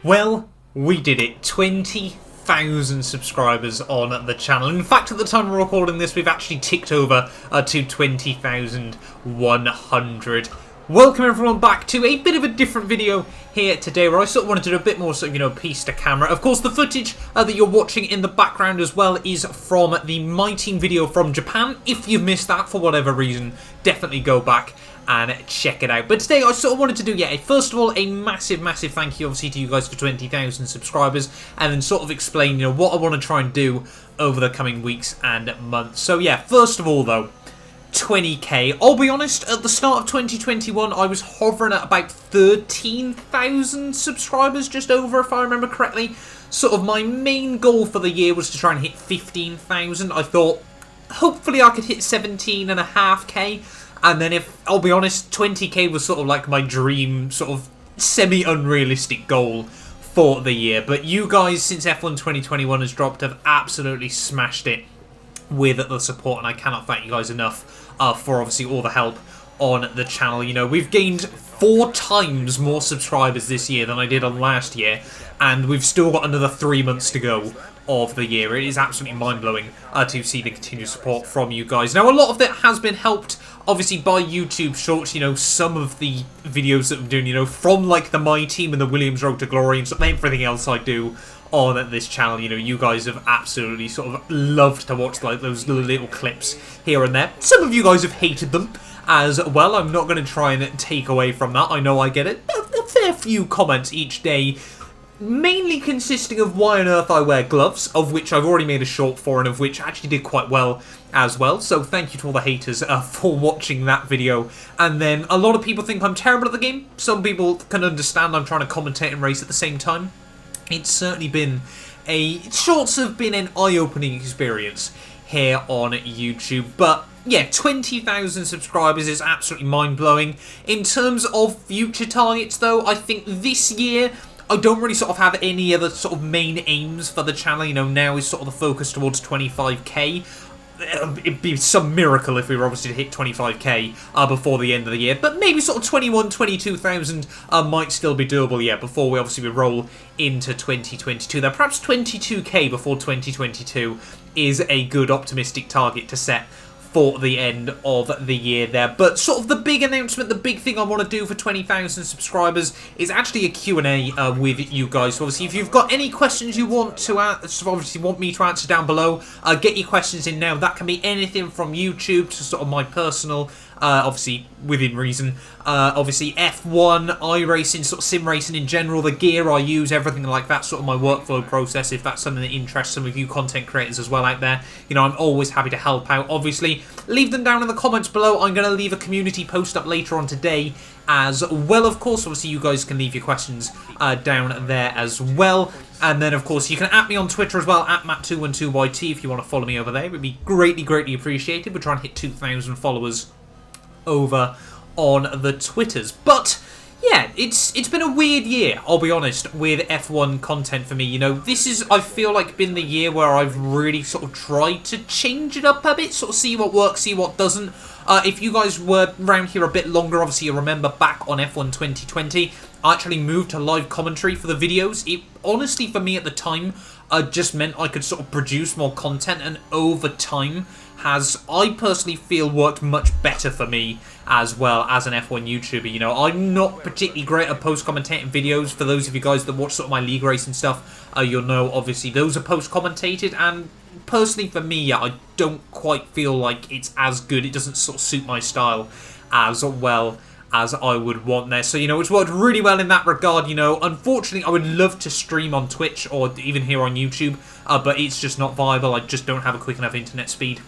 Well, we did it. 20,000 subscribers on the channel. In fact, at the time of recording this, we've actually ticked over to 20,100. Welcome everyone back to a bit of a different video here today, where I sort of wanted to do a bit more piece to camera. Of course, the footage that you're watching in the background as well is from the My Team video from Japan. If you've missed that for whatever reason, definitely go back and check it out. But today I sort of wanted to do, first of all, a massive thank you obviously to you guys for 20,000 subscribers, and then sort of explain, what I want to try and do over the coming weeks and months. So yeah, first of all though, 20k. I'll be honest, at the start of 2021, I was hovering at about 13,000 subscribers, just over, if I remember correctly. Sort of my main goal for the year was to try and hit 15,000. I thought, hopefully I could hit 17.5k. And then if, I'll be honest, 20k was sort of like my dream, sort of semi-unrealistic goal for the year. But you guys, since F1 2021 has dropped, have absolutely smashed it with the support, and I cannot thank you guys enough for obviously all the help on the channel. We've gained 4 times more subscribers this year than I did on last year, and we've still got another 3 months to go of the year. It is absolutely mind-blowing to see the continued support from you guys. Now, a lot of that has been helped obviously by YouTube Shorts. Some of the videos that I'm doing, from like the My Team and the Williams Road to Glory and sort of everything else I do on this channel. You guys have absolutely sort of loved to watch like those little clips here and there. Some of you guys have hated them as well. I'm not going to try and take away from that. I know I get it. A fair few comments each day, mainly consisting of why on earth I wear gloves, of which I've already made a short for and of which actually did quite well as well. So thank you to all the haters for watching that video. And then a lot of people think I'm terrible at the game. Some people can understand I'm trying to commentate and race at the same time. It's certainly been shorts have been an eye-opening experience here on YouTube. But yeah, 20,000 subscribers is absolutely mind-blowing. In terms of future targets though, I think this year I don't really sort of have any other sort of main aims for the channel. Now is sort of the focus towards 25k. It'd be some miracle if we were obviously to hit 25k before the end of the year, but maybe sort of 22,000 might still be doable, before we obviously roll into 2022. Now, perhaps 22k before 2022 is a good optimistic target to set for the end of the year there. But sort of the big announcement, the big thing I want to do for 20,000 subscribers is actually a Q&A with you guys. So obviously, if you've got any questions you want to obviously want me to answer down below, get your questions in now. That can be anything from YouTube to sort of my personal, obviously within reason, obviously F1, iRacing, sort of sim racing in general, the gear I use, everything like that, sort of my workflow process, if that's something that interests some of you content creators as well out there. I'm always happy to help out. Obviously, leave them down in the comments below. I'm going to leave a community post up later on today as well, of course. Obviously, you guys can leave your questions down there as well. And then, of course, you can at me on Twitter as well, at Matt212YT, if you want to follow me over there. It would be greatly appreciated. We're trying to hit 2,000 followers over on the Twitters. But yeah, it's been a weird year, I'll be honest, with F1 content for me. This is, I feel like, been the year where I've really sort of tried to change it up a bit, sort of see what works, see what doesn't. If you guys were around here a bit longer, obviously you remember back on F1 2020, I actually moved to live commentary for the videos. It honestly, for me at the time, just meant I could sort of produce more content, and over time has, I personally feel, worked much better for me as well as an F1 YouTuber. I'm not particularly great at post-commentating videos. For those of you guys that watch sort of my league racing stuff, you'll know, obviously, those are post-commentated, and personally for me, I don't quite feel like it's as good. It doesn't sort of suit my style as well as I would want there. So, it's worked really well in that regard. Unfortunately, I would love to stream on Twitch or even here on YouTube, but it's just not viable. I just don't have a quick enough internet speed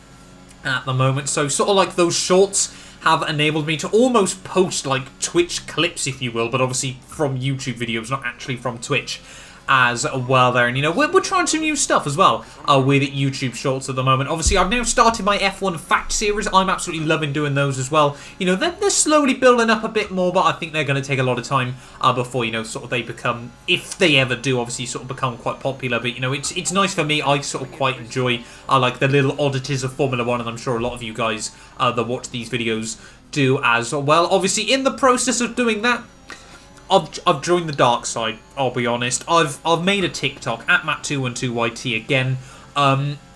at the moment. So sort of like those shorts have enabled me to almost post like Twitch clips, if you will, but obviously from YouTube videos, not actually from Twitch as well there. And we're trying some new stuff as well with YouTube Shorts at the moment. Obviously, I've now started my F1 Fact series. I'm absolutely loving doing those as well. They're slowly building up a bit more, but I think they're going to take a lot of time before sort of they become, if they ever do, obviously sort of become quite popular. But it's nice for me. I sort of quite enjoy like the little oddities of Formula 1, and I'm sure a lot of you guys that watch these videos do as well. Obviously, in the process of doing that, I've joined the dark side, I'll be honest. I've made a TikTok, at Matt212YT again.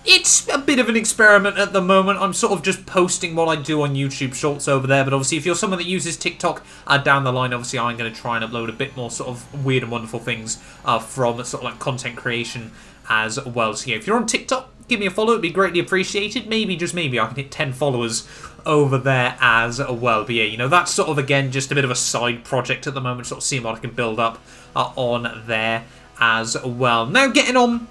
It's a bit of an experiment at the moment. I'm sort of just posting what I do on YouTube Shorts over there. But obviously, if you're someone that uses TikTok down the line, obviously I'm going to try and upload a bit more sort of weird and wonderful things from sort of like content creation as well. So yeah, if you're on TikTok, give me a follow. It'd be greatly appreciated. Maybe, just maybe, I can hit 10 followers over there as well. But yeah, you know, that's sort of, again, just a bit of a side project at the moment. Sort of seeing what I can build up on there as well. Now, getting on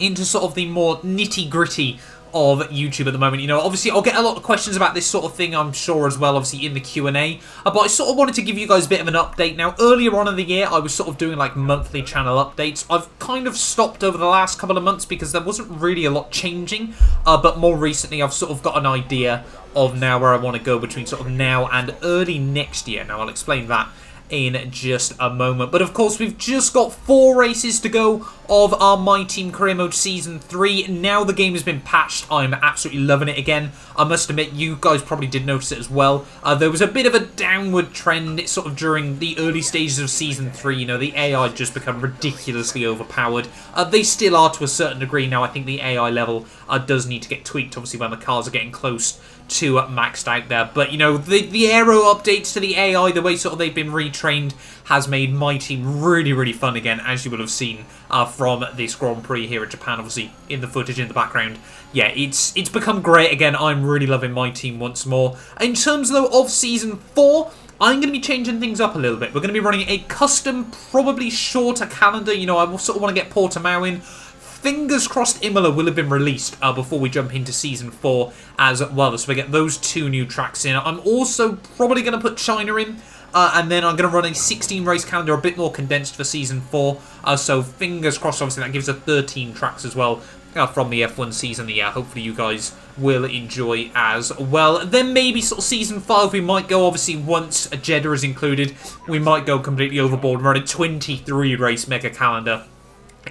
into sort of the more nitty-gritty of YouTube at the moment. You know, obviously I'll get a lot of questions about this sort of thing, I'm sure, as well, obviously in the Q&A, but I sort of wanted to give you guys a bit of an update. Now, earlier on in the year, I was sort of doing like monthly channel updates. I've kind of stopped over the last couple of months because there wasn't really a lot changing, but more recently I've sort of got an idea of now where I want to go between sort of now and early next year. Now, I'll explain that in just a moment. But of course, we've just got 4 races to go of our My Team Career Mode Season 3. Now the game has been patched. I'm absolutely loving it again. I must admit, you guys probably did notice it as well. There was a bit of a downward trend. It's sort of during the early stages of Season 3. You know, the AI just become ridiculously overpowered. They still are to a certain degree now. I think the AI level does need to get tweaked, obviously, when the cars are getting close to maxed out there. But, you know, the aero updates to the AI, the way sort of they've been retrained, has made My Team really, really fun again, as you will have seen from this Grand Prix here in Japan, obviously, in the footage in the background. Yeah, it's become great again. I'm really loving My Team once more. In terms, though, of Season 4, I'm going to be changing things up a little bit. We're going to be running a custom, probably shorter calendar. You know, I sort of want to get Portimao in. Fingers crossed Imola will have been released before we jump into Season 4 as well. So we get those 2 new tracks in. I'm also probably going to put China in. And then I'm going to run a 16-race calendar, a bit more condensed for Season 4. So fingers crossed, obviously, that gives us 13 tracks as well from the F1 season. Yeah, hopefully you guys will enjoy as well. Then maybe sort of Season 5, we might go, obviously, once Jeddah is included, we might go completely overboard and run a 23-race mega calendar.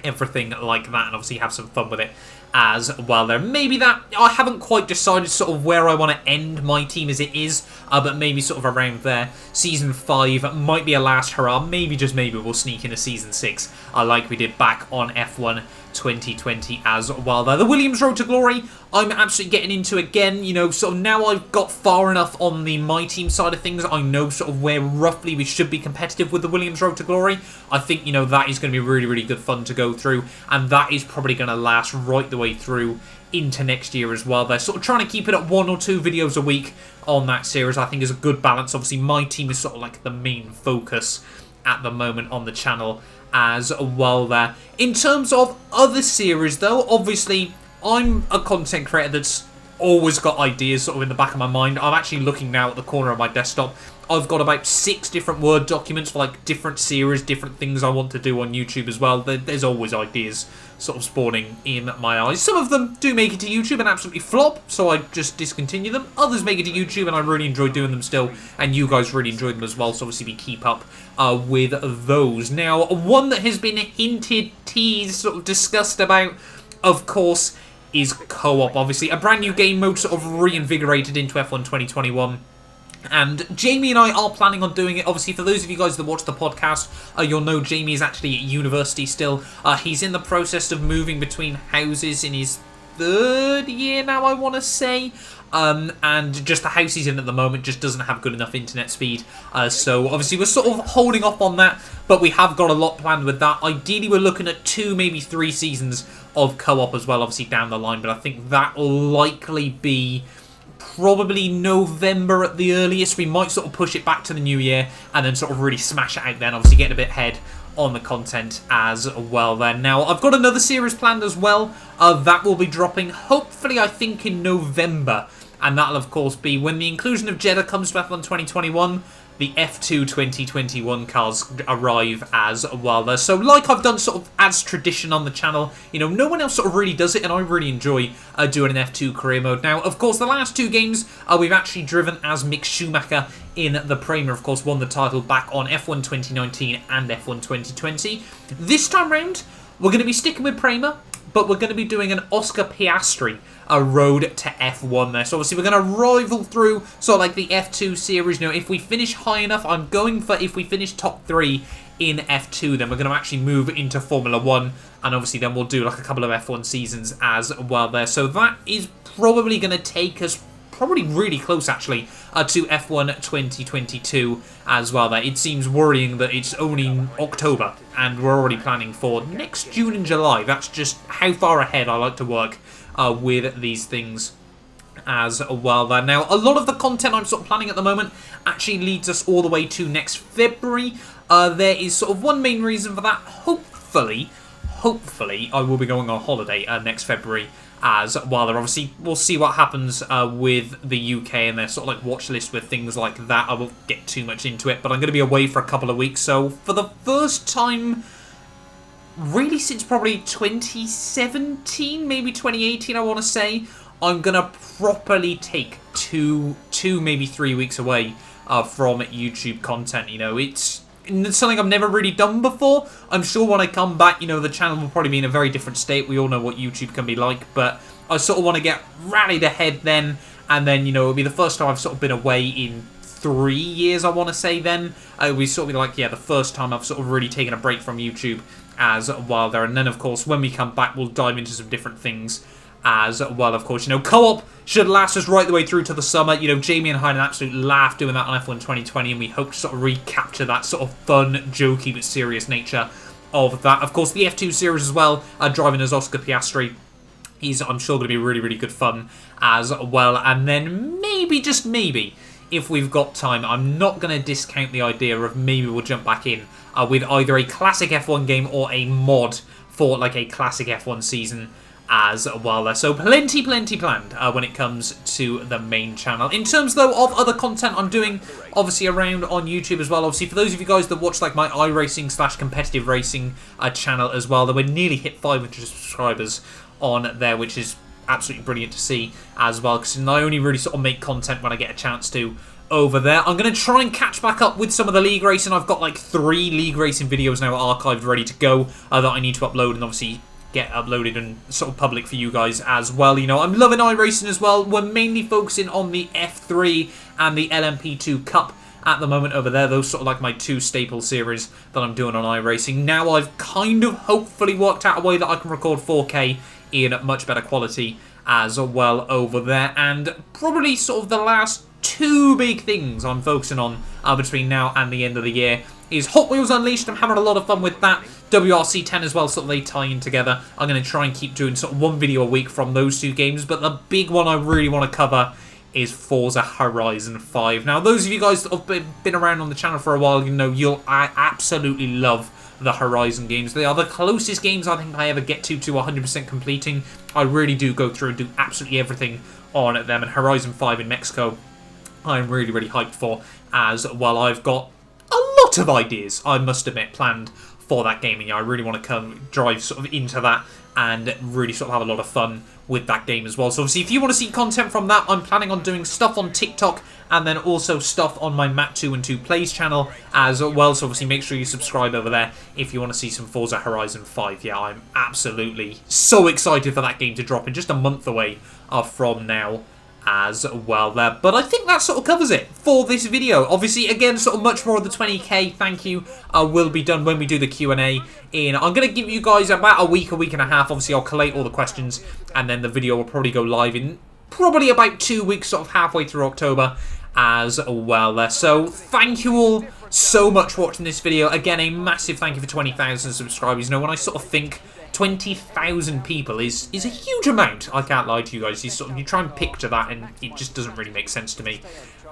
Everything like that, and obviously have some fun with it as well there. Maybe that, I haven't quite decided sort of where I want to end My Team as it is, but maybe sort of around there. Season 5 might be a last hurrah. Maybe, just maybe, we'll sneak into Season 6 like we did back on F1 2020 as well there. The Williams Road to Glory, I'm absolutely getting into again. You know, sort of now I've got far enough on the My Team side of things. I know sort of where roughly we should be competitive with the Williams Road to Glory. I think, you know, that is going to be really, really good fun to go through, and that is probably going to last right the way through into next year as well. They're sort of trying to keep it at 1 or 2 videos a week on that series. I think is a good balance. Obviously, My Team is sort of like the main focus at the moment on the channel as well there. In terms of other series, though, obviously, I'm a content creator that's always got ideas sort of in the back of my mind. I'm actually looking now at the corner of my desktop. I've got about 6 different Word documents for like different series, different things I want to do on YouTube as well. There's always ideas sort of spawning in my eyes. Some of them do make it to YouTube and absolutely flop, so I just discontinue them. Others make it to YouTube and I really enjoy doing them still, and you guys really enjoy them as well, so obviously we keep up with those. Now, one that has been hinted, teased, sort of discussed about, of course, is co-op. Obviously, a brand new game mode sort of reinvigorated into F1 2021. And Jamie and I are planning on doing it. Obviously, for those of you guys that watch the podcast, you'll know Jamie is actually at university still. He's in the process of moving between houses in his 3rd year now, I want to say. And just the house he's in at the moment just doesn't have good enough internet speed. So obviously we're sort of holding off on that, but we have got a lot planned with that. Ideally, we're looking at 2, maybe 3 seasons of co-op as well, obviously down the line. But I think that will likely be probably November at the earliest. We might sort of push it back to the new year and then sort of really smash it out then. Obviously getting a bit ahead on the content as well then. Now, I've got another series planned as well. That will be dropping, hopefully, I think, in November. And that'll, of course, be when the inclusion of Jeddah comes to F1 2021, the F2 2021 cars arrive as well. So like I've done sort of as tradition on the channel, you know, no one else sort of really does it, and I really enjoy doing an F2 career mode. Now, of course, the last 2 games we've actually driven as Mick Schumacher in the Premier, of course, won the title back on F1 2019 and F1 2020. This time round, we're going to be sticking with Premier, but we're going to be doing an Oscar Piastri road to F1 there. So obviously we're going to rival through sort of like the F2 series. You know, if we finish high enough, I'm going for if we finish top 3 in F2, then we're going to actually move into Formula 1, and obviously then we'll do like a couple of F1 seasons as well there. So that is probably going to take us probably really close actually to F1 2022 as well there. It seems worrying that it's only October and we're already planning for next June and July. That's just how far ahead I like to work with these things as well there. Now, a lot of the content I'm sort of planning at the moment actually leads us all the way to next February. There is sort of one main reason for that. Hopefully, I will be going on holiday next February as well. There obviously, we'll see what happens with the UK and their sort of like watch list with things like that. I won't get too much into it, but I'm going to be away for a couple of weeks. So for the first time, really since probably 2017, maybe 2018, I want to say, I'm going to properly take two, maybe 3 weeks away from YouTube content. You know, it's something I've never really done before. I'm sure when I come back, you know, the channel will probably be in a very different state. We all know what YouTube can be like, but I sort of want to get rallied ahead then, and then, you know, it'll be the first time I've sort of been away in 3 years, I want to say then. It'll be sort of like, yeah, the first time I've sort of really taken a break from YouTube as well there. And then, of course, when we come back, we'll dive into some different things as well, of course. You know, co-op should last us right the way through to the summer. You know, Jamie and I had an absolute laugh doing that on F1 2020, and we hope to sort of recapture that sort of fun, jokey, but serious nature of that. Of course, the F2 series as well, driving as Oscar Piastri, is, I'm sure, going to be really, really good fun as well. And then maybe, just maybe, if we've got time, I'm not going to discount the idea of maybe we'll jump back in with either a classic F1 game or a mod for like a classic F1 season as well. So plenty planned when it comes to the main channel. In terms though of other content I'm doing obviously around on YouTube as well, obviously for those of you guys that watch like my iRacing / competitive racing channel as well, that we're nearly hit 500 subscribers on there, which is absolutely brilliant to see as well, because I only really sort of make content when I get a chance to over there. I'm going to try and catch back up with some of the league racing. I've got like 3 league racing videos now archived ready to go that I need to upload and obviously get uploaded and sort of public for you guys as well. You know, I'm loving iRacing as well. We're mainly focusing on the F3 and the LMP2 Cup at the moment over there. Those sort of like my 2 staple series that I'm doing on iRacing. Now I've kind of hopefully worked out a way that I can record 4K in much better quality as well over there. And probably sort of the last 2 big things I'm focusing on between now and the end of the year is Hot Wheels Unleashed. I'm having a lot of fun with that. WRC 10 as well, sort of they tie in together. I'm going to try and keep doing sort of 1 video a week from those 2 games, but the big one I really want to cover is Forza Horizon 5. Now, those of you guys that have been around on the channel for a while, you know, you'll absolutely love the Horizon games. They are the closest games I think I ever get to 100% completing. I really do go through and do absolutely everything on them, and Horizon 5 in Mexico I'm really, really hyped for as well. I've got a lot of ideas, I must admit, planned for that game, and yeah, I really want to come drive sort of into that and really sort of have a lot of fun with that game as well. So obviously, if you want to see content from that, I'm planning on doing stuff on TikTok and then also stuff on my Matt2 and 2 Plays channel as well. So obviously, make sure you subscribe over there if you want to see some Forza Horizon 5. Yeah, I'm absolutely so excited for that game to drop in just a month away from now as well there. But I think that sort of covers it for this video. Obviously, again, sort of much more of the 20k thank you will be done when we do the Q&A in. I'm going to give you guys about a week and a half. Obviously, I'll collate all the questions and then the video will probably go live in probably about 2 weeks, sort of halfway through October as well there. So thank you all so much for watching this video. Again, a massive thank you for 20,000 subscribers. You know, when I sort of think 20,000 people is a huge amount, I can't lie to you guys. You try and picture that and it just doesn't really make sense to me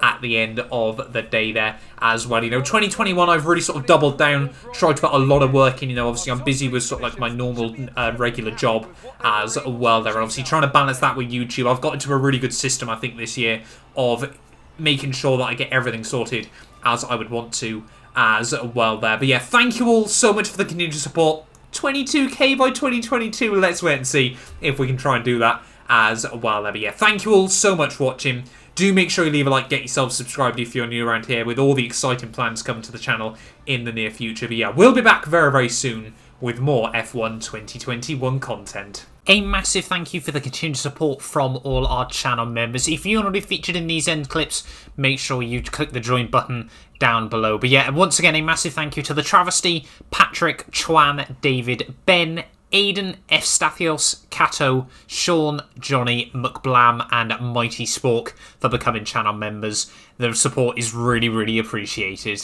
at the end of the day there as well. You know, 2021 I've really sort of doubled down, tried to put a lot of work in. You know, obviously I'm busy with sort of like my normal regular job as well there, and obviously trying to balance that with YouTube. I've got into a really good system, I think, this year of making sure that I get everything sorted as I would want to as well there. But yeah, thank you all so much for the continued support. 22k by 2022, let's wait and see if we can try and do that as well there. But yeah, thank you all so much for watching. Do make sure you leave a like, get yourself subscribed if you're new around here, with all the exciting plans coming to the channel in the near future. But yeah, we'll be back very, very soon with more F1 2021 content. A massive thank you for the continued support from all our channel members. If you want to be featured in these end clips, make sure you click the join button down below. But yeah, once again, a massive thank you to the Travesty, Patrick, Chuan, David, Ben, Aidan, F. Stathios, Cato, Sean, Johnny, McBlam, and Mighty Spork for becoming channel members. The support is really, really appreciated.